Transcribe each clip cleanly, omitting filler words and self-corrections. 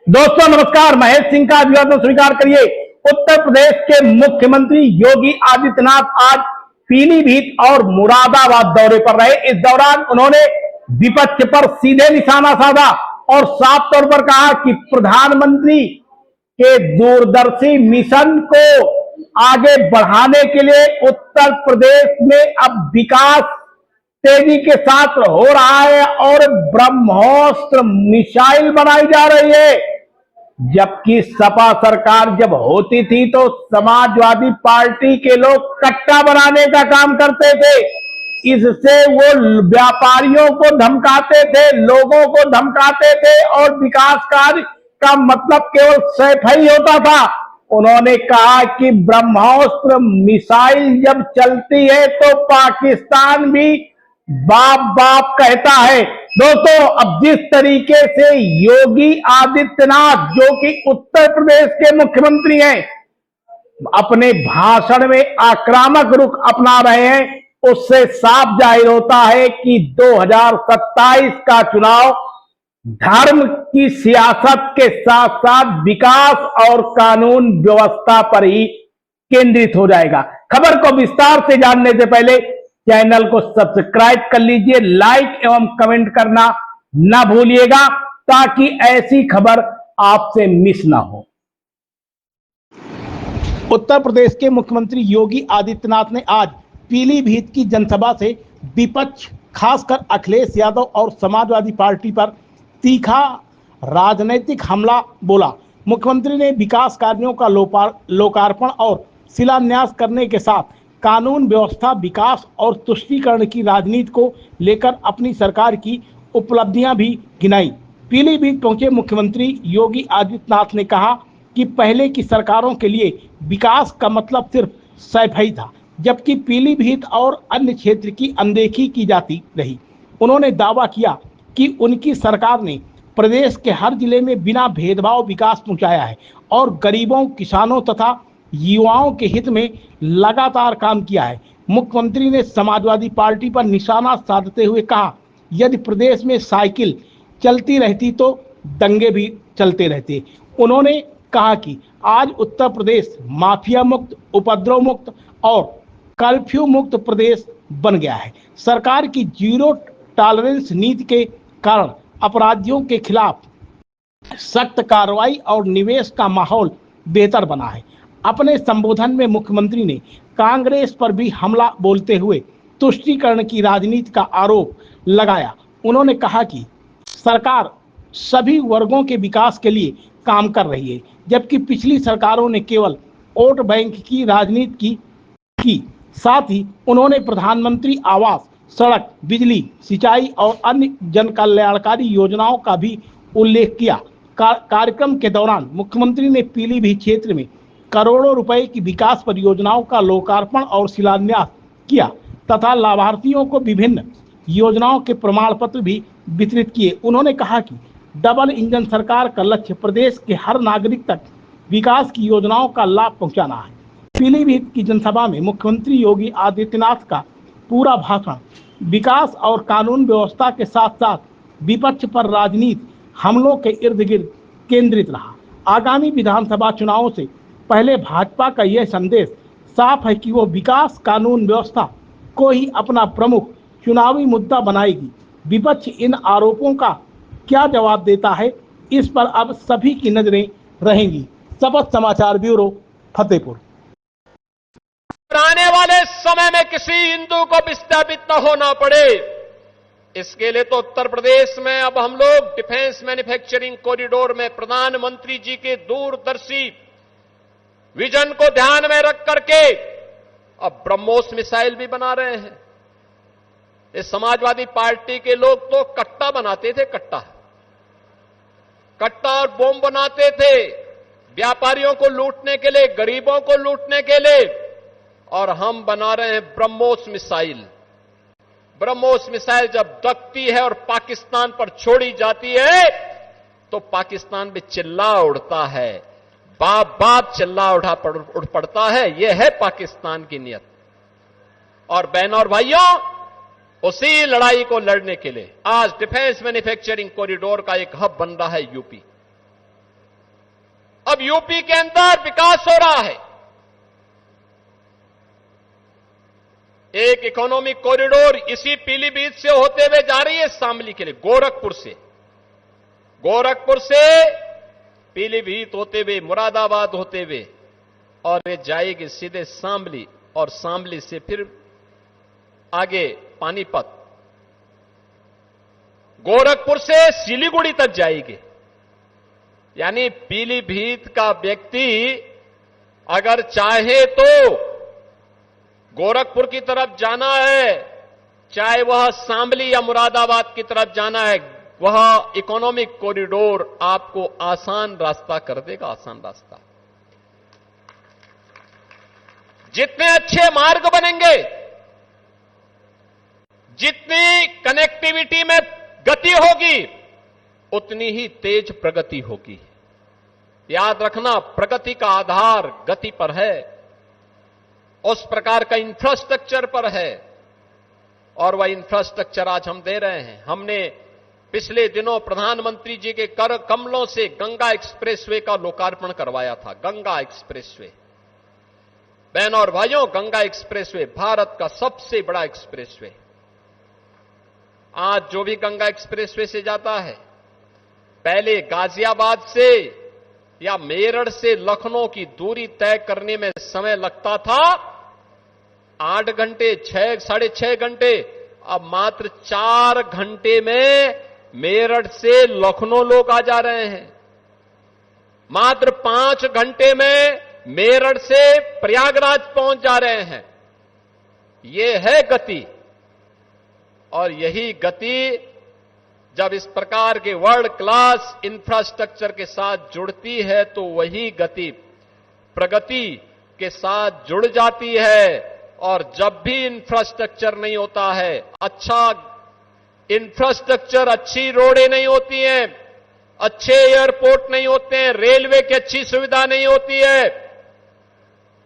दोस्तों नमस्कार, महेश सिंह का अभिवादन स्वीकार करिए। उत्तर प्रदेश के मुख्यमंत्री योगी आदित्यनाथ आज पीलीभीत और मुरादाबाद दौरे पर रहे। इस दौरान उन्होंने विपक्ष पर सीधे निशाना साधा और साफ तौर पर कहा कि प्रधानमंत्री के दूरदर्शी मिशन को आगे बढ़ाने के लिए उत्तर प्रदेश में अब विकास तेजी के साथ हो रहा है और ब्रह्मोस्त्र मिसाइल बनाई जा रही है। जबकि सपा सरकार जब होती थी तो समाजवादी पार्टी के लोग कट्टा बनाने का काम करते थे। इससे वो व्यापारियों को धमकाते थे, लोगों को धमकाते थे और विकास कार्य का मतलब केवल सैफई होता था। उन्होंने कहा कि ब्रह्मोस्त्र मिसाइल जब चलती है तो पाकिस्तान भी बाप बाप कहता है। दोस्तों, अब जिस तरीके से योगी आदित्यनाथ, जो कि उत्तर प्रदेश के मुख्यमंत्री हैं, अपने भाषण में आक्रामक रुख अपना रहे हैं, उससे साफ जाहिर होता है कि 2027 का चुनाव धर्म की सियासत के साथ साथ विकास और कानून व्यवस्था पर ही केंद्रित हो जाएगा। खबर को विस्तार से जानने से पहले चैनल को सब्सक्राइब कर लीजिए, लाइक एवं कमेंट करना ना भूलिएगा ताकि ऐसी खबर आपसे मिस ना हो। उत्तर प्रदेश के मुख्यमंत्री योगी आदित्यनाथ ने आज पीलीभीत की जनसभा से विपक्ष, खासकर अखिलेश यादव और समाजवादी पार्टी पर तीखा राजनीतिक हमला बोला। मुख्यमंत्री ने विकास कार्यों का लोकार्पण और शिलान्यास करने के साथ कानून व्यवस्था, विकास और तुष्टीकरण की राजनीति को लेकर अपनी सरकार की उपलब्धियां भी गिनाई। पीलीभीत पहुंचे मुख्यमंत्री योगी आदित्यनाथ ने कहा कि पहले की सरकारों के लिए विकास का मतलब सिर्फ सैफई था, जबकि पीलीभीत और अन्य क्षेत्र की अनदेखी की जाती रही। उन्होंने दावा किया कि उनकी सरकार ने प्रदेश के हर जिले में बिना भेदभाव विकास पहुंचाया है और गरीबों, किसानों तथा युवाओं के हित में लगातार काम किया है। मुख्यमंत्री ने समाजवादी पार्टी पर निशाना साधते हुए कहा, यदि प्रदेश में साइकिल चलती रहती तो दंगे भी चलते रहते। उन्होंने कहा कि आज उत्तर प्रदेश माफिया मुक्त, उपद्रव मुक्त और कर्फ्यू मुक्त प्रदेश बन गया है। सरकार की जीरो टॉलरेंस नीति के कारण अपराधियों के खिलाफ सख्त कार्रवाई और निवेश का माहौल बेहतर बना है। अपने संबोधन में मुख्यमंत्री ने कांग्रेस पर भी हमला बोलते हुए तुष्टीकरण की राजनीति का आरोप लगाया। उन्होंने कहा कि सरकार सभी वर्गों के विकास के लिए काम कर रही है, जबकि पिछली सरकारों ने केवल वोट बैंक की राजनीति की। साथ ही उन्होंने प्रधानमंत्री आवास, सड़क, बिजली, सिंचाई और अन्य जन कल्याणकारी योजनाओं का भी उल्लेख किया। कार्यक्रम के दौरान मुख्यमंत्री ने पीलीभीत क्षेत्र में करोड़ों रुपए की विकास परियोजनाओं का लोकार्पण और शिलान्यास किया तथा लाभार्थियों को विभिन्न योजनाओं के प्रमाण पत्र भी वितरित किए। उन्होंने कहा कि डबल इंजन सरकार का लक्ष्य प्रदेश के हर नागरिक तक विकास की योजनाओं का लाभ पहुंचाना है। पीलीभीत की जनसभा में मुख्यमंत्री योगी आदित्यनाथ का पूरा भाषण विकास और कानून व्यवस्था के साथ साथ विपक्ष पर राजनीति हमलों के इर्द गिर्द केंद्रित रहा। आगामी विधानसभा चुनावों से पहले भाजपा का यह संदेश साफ है कि वो विकास, कानून व्यवस्था को ही अपना प्रमुख चुनावी मुद्दा बनाएगी। विपक्ष इन आरोपों का क्या जवाब देता है, इस पर अब सभी की नजरें रहेंगी। शपथ समाचार ब्यूरो, फतेहपुर। आने वाले समय में किसी हिंदू को विस्थापित न होना पड़े, इसके लिए तो उत्तर प्रदेश में अब हम लोग डिफेंस मैन्युफैक्चरिंग कॉरिडोर में प्रधानमंत्री जी के दूरदर्शी विजन को ध्यान में रख करके अब ब्रह्मोस मिसाइल भी बना रहे हैं। इस समाजवादी पार्टी के लोग तो कट्टा बनाते थे, कट्टा और बम बनाते थे व्यापारियों को लूटने के लिए, गरीबों को लूटने के लिए, और हम बना रहे हैं ब्रह्मोस मिसाइल। ब्रह्मोस मिसाइल जब दगती है और पाकिस्तान पर छोड़ी जाती है तो पाकिस्तान भी चिल्ला उड़ता है, बाप बाप चिल्ला उड़ पड़ता है। यह है पाकिस्तान की नीयत। और बहनों और भाइयों, उसी लड़ाई को लड़ने के लिए आज डिफेंस मैन्युफैक्चरिंग कॉरिडोर का एक हब बन रहा है यूपी। अब यूपी के अंदर विकास हो रहा है। एक इकोनॉमिक कॉरिडोर इसी पीलीभीत से होते हुए जा रही है शामली के लिए, गोरखपुर से पीलीभीत होते हुए, मुरादाबाद होते हुए, और ये जाएगी सीधे शामली, और शामली से फिर आगे पानीपत, गोरखपुर से सिलीगुड़ी तक जाएगी। यानी पीलीभीत का व्यक्ति अगर चाहे तो गोरखपुर की तरफ जाना है, चाहे वह शामली या मुरादाबाद की तरफ जाना है, वह इकोनॉमिक कॉरिडोर आपको आसान रास्ता कर देगा, आसान रास्ता। जितने अच्छे मार्ग बनेंगे, जितनी कनेक्टिविटी में गति होगी, उतनी ही तेज प्रगति होगी। याद रखना, प्रगति का आधार गति पर है, उस प्रकार का इंफ्रास्ट्रक्चर पर है, और वह इंफ्रास्ट्रक्चर आज हम दे रहे हैं। हमने पिछले दिनों प्रधानमंत्री जी के कर कमलों से गंगा एक्सप्रेसवे का लोकार्पण करवाया था। गंगा एक्सप्रेसवे, बहनों और भाइयों, गंगा एक्सप्रेसवे भारत का सबसे बड़ा एक्सप्रेसवे। आज जो भी गंगा एक्सप्रेसवे से जाता है, पहले गाजियाबाद से या मेरठ से लखनऊ की दूरी तय करने में समय लगता था 8 घंटे, 6-6.5 घंटे। अब मात्र 4 घंटे में मेरठ से लखनऊ लोग आ जा रहे हैं। मात्र 5 घंटे में मेरठ से प्रयागराज पहुंच जा रहे हैं। यह है गति, और यही गति जब इस प्रकार के वर्ल्ड क्लास इंफ्रास्ट्रक्चर के साथ जुड़ती है, तो वही गति प्रगति के साथ जुड़ जाती है। और जब भी इंफ्रास्ट्रक्चर नहीं होता है, अच्छा इंफ्रास्ट्रक्चर, अच्छी रोडें नहीं होती हैं, अच्छे एयरपोर्ट नहीं होते हैं, रेलवे की अच्छी सुविधा नहीं होती है,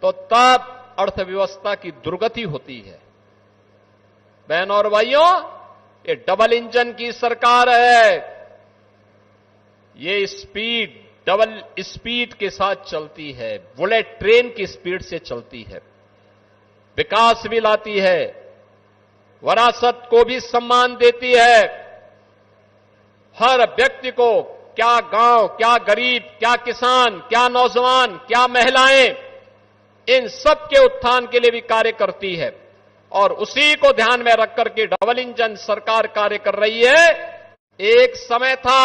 तो तब अर्थव्यवस्था की दुर्गति होती है। बहनों और भाइयों, ये डबल इंजन की सरकार है। ये डबल स्पीड के साथ चलती है, बुलेट ट्रेन की स्पीड से चलती है, विकास भी लाती है, विरासत को भी सम्मान देती है। हर व्यक्ति को, क्या गांव, क्या गरीब, क्या किसान, क्या नौजवान, क्या महिलाएं, इन सब के उत्थान के लिए भी कार्य करती है। और उसी को ध्यान में रखकर के डबल इंजन सरकार कार्य कर रही है। एक समय था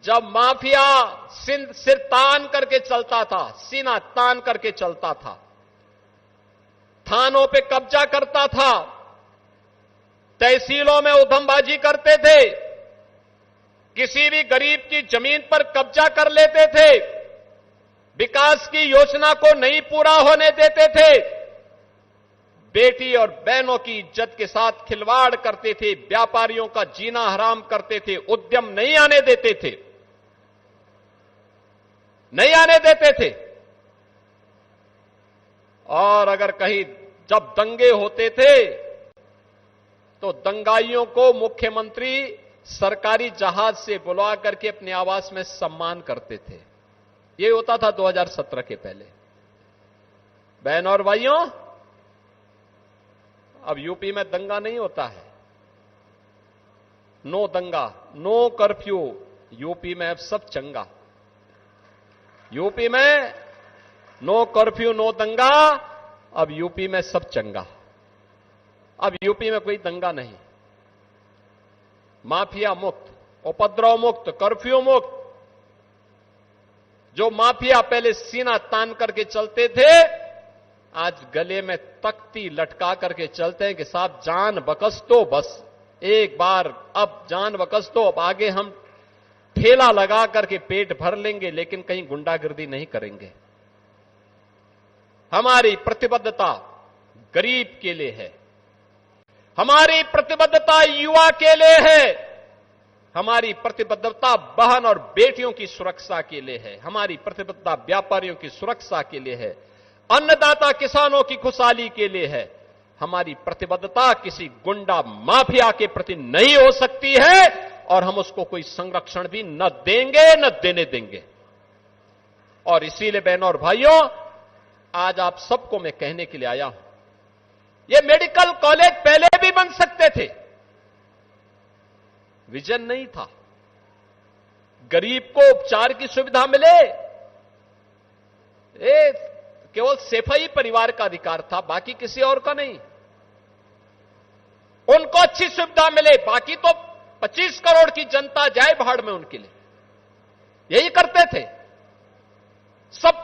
जब माफिया सिर तान करके चलता था, सीना तान करके चलता था, थानों पे कब्जा करता था, तहसीलों में उधमबाजी करते थे, किसी भी गरीब की जमीन पर कब्जा कर लेते थे, विकास की योजना को नहीं पूरा होने देते थे, बेटी और बहनों की इज्जत के साथ खिलवाड़ करते थे, व्यापारियों का जीना हराम करते थे, उद्यम नहीं आने देते थे, नहीं आने देते थे। और अगर कहीं जब दंगे होते थे, तो दंगाइयों को मुख्यमंत्री सरकारी जहाज से बुला करके अपने आवास में सम्मान करते थे। ये होता था 2017 के पहले। बहनों और भाइयों, अब यूपी में दंगा नहीं होता है। नो दंगा, नो कर्फ्यू, यूपी में अब सब चंगा। यूपी में नो कर्फ्यू, नो दंगा, अब यूपी में सब चंगा। अब यूपी में कोई दंगा नहीं, माफिया मुक्त, उपद्रव मुक्त, कर्फ्यू मुक्त। जो माफिया पहले सीना तान करके चलते थे, आज गले में तख्ती लटका करके चलते हैं कि साहब जान बकस दो, बस एक बार, अब जान बकस दो, अब आगे हम ठेला लगा करके पेट भर लेंगे, लेकिन कहीं गुंडागिर्दी नहीं करेंगे। हमारी प्रतिबद्धता गरीब के लिए है, हमारी प्रतिबद्धता युवा के लिए है, हमारी प्रतिबद्धता बहन और बेटियों की सुरक्षा के लिए है, हमारी प्रतिबद्धता व्यापारियों की सुरक्षा के लिए है, अन्नदाता किसानों की खुशहाली के लिए है। हमारी प्रतिबद्धता किसी गुंडा माफिया के प्रति नहीं हो सकती है, और हम उसको कोई संरक्षण भी न देंगे, न देने देंगे। और इसीलिए बहनों और भाइयों, आज आप सबको मैं कहने के लिए आया हूं, ये मेडिकल कॉलेज पहले भी बन सकते थे, विजन नहीं था। गरीब को उपचार की सुविधा मिले, ये केवल सेफई परिवार का अधिकार था, बाकी किसी और का नहीं। उनको अच्छी सुविधा मिले, बाकी तो 25 करोड़ की जनता जाए भाड़ में उनके लिए, यही करते थे। सब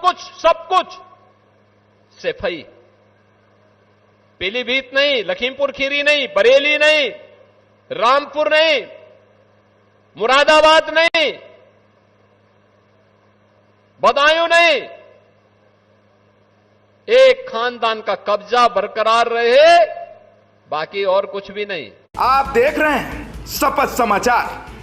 कुछ सेफई। पीलीभीत नहीं, लखीमपुर खीरी नहीं, बरेली नहीं, रामपुर नहीं, मुरादाबाद नहीं, बदायूं नहीं, एक खानदान का कब्जा बरकरार रहे, बाकी और कुछ भी नहीं। आप देख रहे हैं शपथ समाचार।